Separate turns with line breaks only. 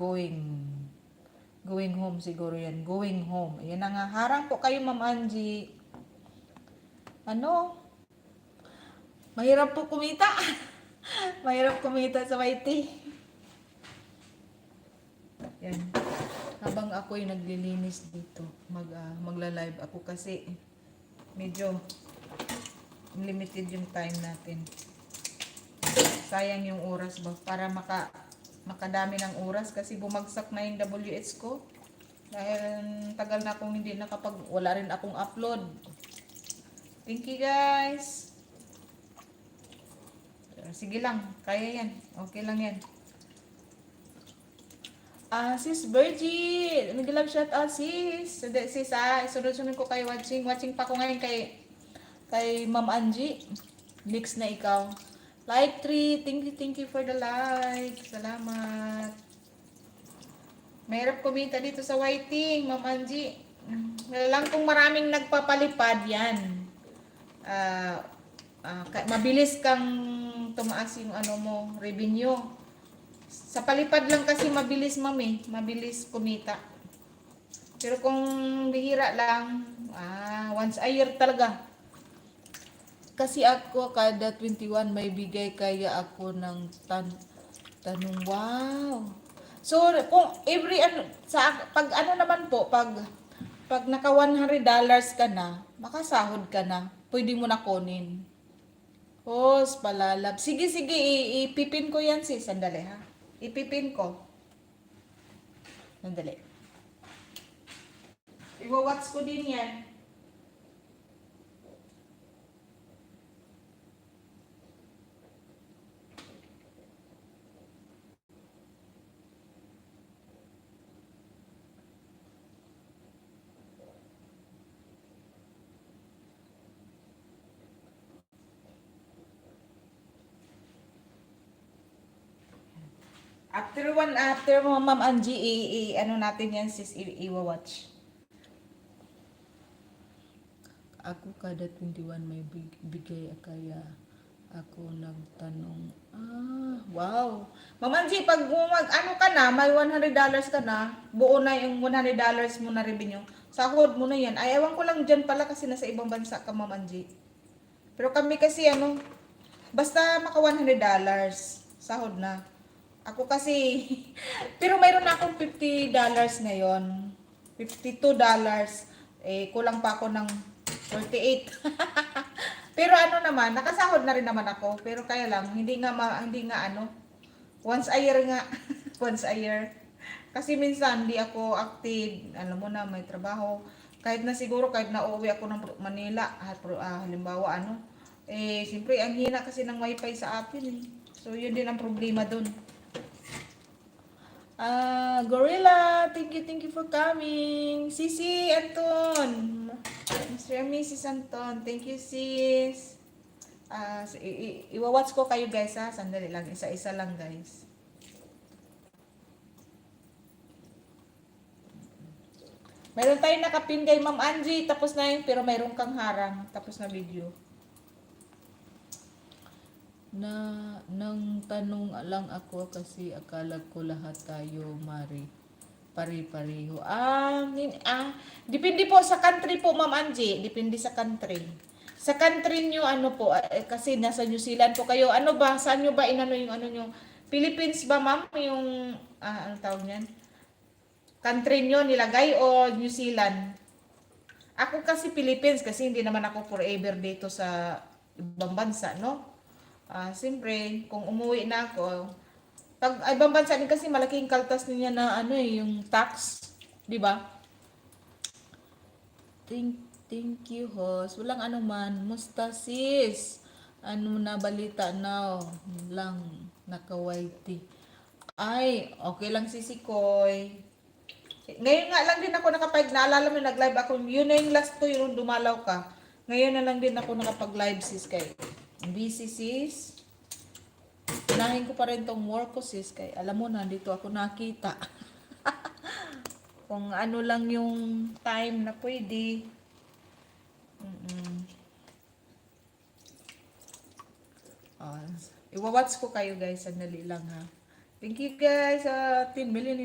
going home siguro yan. Going home. Ayan na nga. Harang po kayo, Ma'am Angie. Ano? Mahirap po kumita. Mahirap kumita sa YT. Yan. Habang ako'y naglilinis dito, magla-live ako kasi medyo limited yung time natin. Sayang yung oras ba para makadami ng oras kasi bumagsak na yung WH ko. Dahil tagal na akong hindi wala rin akong upload. Thank you guys. Sige lang, kaya yan. Okay lang yan. Sis Virgie, nag-love shout out sis. Sis, sunod-sunod ko kayo watching. Watching pa ko ngayon kay Ma'am Angie. Next na ikaw. Like 3, thank you for the like. Salamat. Mahirap kumita dito sa whiting, Ma'am Angie. Lang kung maraming nagpapalipad yan. Mabilis kang tumaas yung revenue. Sa palipad lang kasi mabilis, ma'am, mabilis kumita. Pero kung bihira lang, once a year talaga. Kasi ako kada 21 may bigay kaya ako ng tanong. Wow. So kung pag naka $100 ka na, makasahod ka na. Pwede mo na kunin. Palalab. Sige, ipipin ko yan sis. Sandali ha. Ipipin ko. Sandali. Iwa-watch ko din yan. After mo, Ma'am Angie, natin yan sis, iwa-watch. Ako kada 21 may bigay kaya ako nagtanong. Wow. Ma'am Angie, pag ka na, may $100 ka na, buo na yung $100 mo na revenue. Sahod mo na yan. Ewan ko lang dyan pala kasi nasa ibang bansa ka, Ma'am Angie. Pero kami kasi basta maka $100, sahod na. Ako kasi, pero mayroon na akong $50 ngayon. $52. Kulang pa ako ng 48. Pero naman, nakasahod na rin naman ako. Pero kaya lang, hindi nga once a year nga. Once a year. Kasi minsan, hindi ako active. Alam mo na, may trabaho. Kahit na uuwi ako ng Manila. Halimbawa, siyempre, ang hina kasi ng wifi sa atin. So, yun din ang problema dun. Gorilla, thank you for coming. Sisi Anton, Mr. and Mrs. Anton, thank you sis. Iwa-watch ko kayo guys ha, sandali lang, isa-isa lang guys. Meron tayong nakapin kay Ma'am Angie, tapos na yun, pero mayroon kang harang, tapos na video. Nang tanong lang ako kasi akala ko lahat tayo pare-pareho. Depende po sa country po, Ma'am Angie. Depende sa country. Sa country nyo, kasi nasa New Zealand po kayo. Saan nyo ba yung nyo? Philippines ba, ma'am? Yung, ano tawag niyan? Country nyo nilagay o New Zealand? Ako kasi Philippines kasi hindi naman ako forever dito sa ibang bansa, no? Siyempre, kung umuwi na ako, pag ibang bansa din kasi malaking kaltas niya na yung tax, 'di ba? Thank you, host. Walang anuman. Musta sis? Na balita now? Lang naka-whitey. Okay lang Sisi Koy. Ngayon nga lang din ako naalala mo nag-live ako. Yun na yung last ko yung dumalaw ka. Ngayon na lang din ako nakapag-live sis kay. Busy sis. Unahin ko pa rin tong work ko sis kay alam mo nandito ako nakita. Kung ano lang yung time na pwede. Iwa-watch ko kayo guys, sandali lang ha. Thank you guys, 10 million